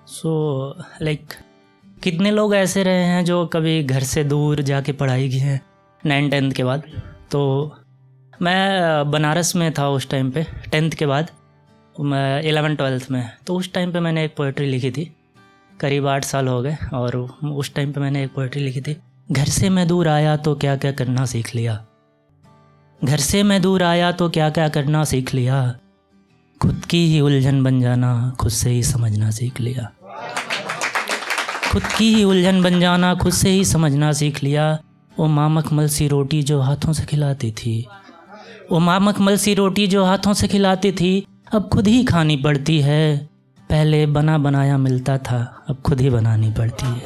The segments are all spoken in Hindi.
लाइक कितने लोग ऐसे रहे हैं जो कभी घर से दूर जाके पढ़ाई की है 9-10 के बाद। तो मैं बनारस में था उस टाइम पे, 10th के बाद मैं 11-12 में। तो उस टाइम पे मैंने एक पोइट्री लिखी थी, करीब 8 साल हो गए। और उस टाइम पे मैंने एक पोइट्री लिखी थी, घर से मैं दूर आया तो क्या क्या करना सीख लिया। घर से मैं दूर आया तो क्या क्या करना सीख लिया, खुद की ही उलझन बन जाना खुद से ही समझना सीख लिया। खुद की ही उलझन बन जाना खुद से ही समझना सीख लिया। वो माँ मखमल सी रोटी जो हाथों से खिलाती थी, वो माँ मखमल सी रोटी जो हाथों से खिलाती थी, अब खुद ही खानी पड़ती है। पहले बना बनाया मिलता था, अब खुद ही बनानी पड़ती है।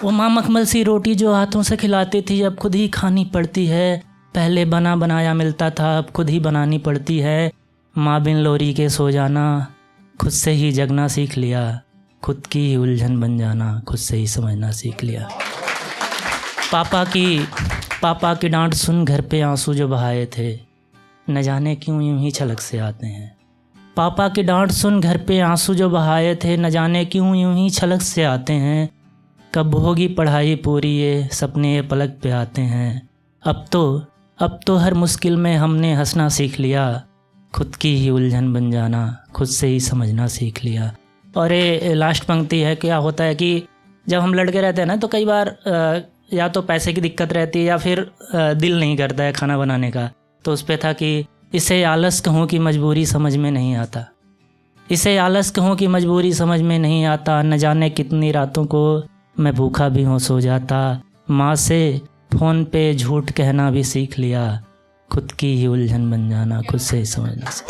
वो माँ मखमल सी रोटी जो हाथों से खिलाती थी, अब खुद ही खानी पड़ती है। पहले बना बनाया मिलता था, अब खुद ही बनानी पड़ती है। माँ बिन लोरी के सो जाना, खुद से ही जगना सीख लिया। खुद की ही उलझन बन जाना खुद से ही समझना सीख लिया। पापा की डांट सुन घर पे आंसू जो बहाए थे, न जाने क्यों यूं ही छलक से आते हैं। पापा की डांट सुन घर पे आंसू जो बहाए थे, न जाने क्यों यूं ही छलक से आते हैं। कब होगी पढ़ाई पूरी ये सपने ये पलक पे आते हैं। अब तो हर मुश्किल में हमने हंसना सीख लिया। खुद की ही उलझन बन जाना खुद से ही समझना सीख लिया। और ये लास्ट पंक्ति है, क्या होता है कि जब हम लड़के रहते हैं ना, तो कई बार या तो पैसे की दिक्कत रहती है या फिर दिल नहीं करता है खाना बनाने का। तो उस पे था कि इसे आलस कहूँ कि मजबूरी समझ में नहीं आता। इसे आलस कहूँ कि मजबूरी समझ में नहीं आता। न जाने कितनी रातों को मैं भूखा भी हूँ सो जाता। माँ से फ़ोन पे झूठ कहना भी सीख लिया। खुद की ही उलझन बन जाना खुद से ही समझना सीख।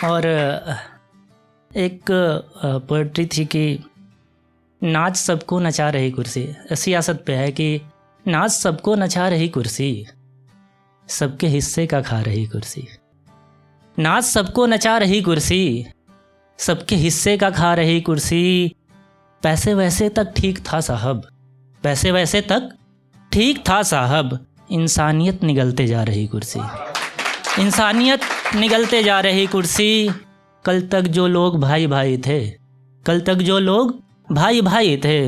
और एक पोइट्री थी कि नाच सबको नचा रही कुर्सी। सियासत पे है कि नाच सबको नचा रही कुर्सी, सबके हिस्से का खा रही कुर्सी। नाच सबको नचा रही कुर्सी, सबके हिस्से का खा रही कुर्सी। पैसे वैसे तक ठीक था साहब, पैसे वैसे तक ठीक था साहब। इंसानियत निगलते जा रही कुर्सी, इंसानियत निगलते जा रही कुर्सी। कल तक जो लोग भाई भाई थे, कल तक जो लोग भाई भाई थे,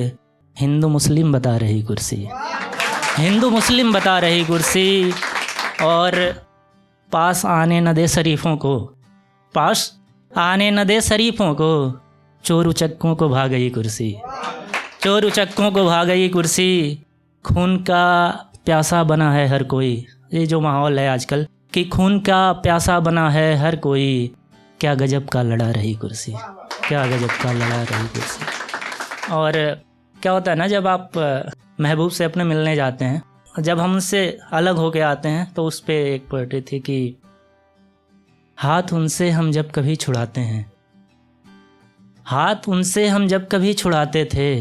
हिंदू मुस्लिम बता रही कुर्सी, हिंदू मुस्लिम बता रही कुर्सी। और पास आने न दे शरीफों को, पास आने न दे शरीफों को, चोर उचक्कों को भा गई कुर्सी, चोर उचक्कों को भा गई कुर्सी। खून का प्यासा बना है हर कोई, ये जो माहौल है आजकल कि खून का प्यासा बना है हर कोई। क्या गजब का लड़ा रही कुर्सी, क्या गजब का लड़ा रही कुर्सी। और क्या होता है ना, जब आप महबूब से अपने मिलने जाते हैं, जब हम उनसे अलग होके आते हैं, तो उस पे एक पोएट्री थी कि हाथ उनसे हम जब कभी छुड़ाते हैं, हाथ उनसे हम जब कभी छुड़ाते थे,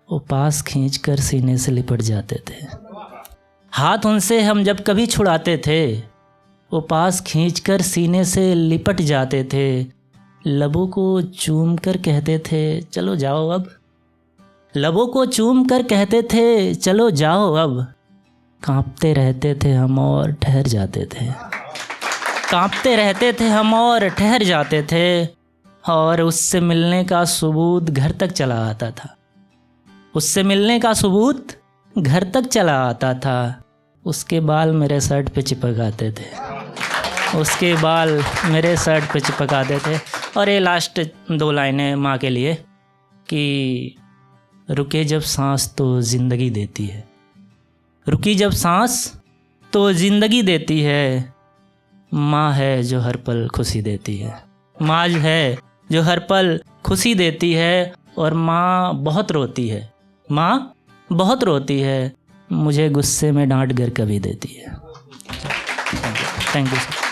वो पास खींचकर सीने से लिपट जाते थे। हाथ उनसे हम जब कभी छुड़ाते थे, वो पास खींचकर सीने से लिपट जाते थे। लबों को चूम कर कहते थे चलो जाओ अब, लबों को चूम कर कहते थे चलो जाओ अब। कांपते रहते थे हम और ठहर जाते थे, कांपते रहते थे हम और ठहर जाते थे। और उससे मिलने का सबूत घर तक चला आता था, उससे मिलने का सबूत घर तक चला आता था। उसके बाल मेरे शर्ट पे चिपक आते थे, उसके बाल मेरे शर्ट पे चिपक आते थे। और ये लास्ट 2 लाइनें माँ के लिए कि रुके जब सांस तो ज़िंदगी देती है, रुकी जब सांस तो ज़िंदगी देती है। माँ है जो हर पल खुशी देती है, माँ है जो हर पल खुशी देती है। और माँ बहुत रोती है, माँ बहुत रोती है, मुझे गुस्से में डांट कर कभी देती है। Thank you sir.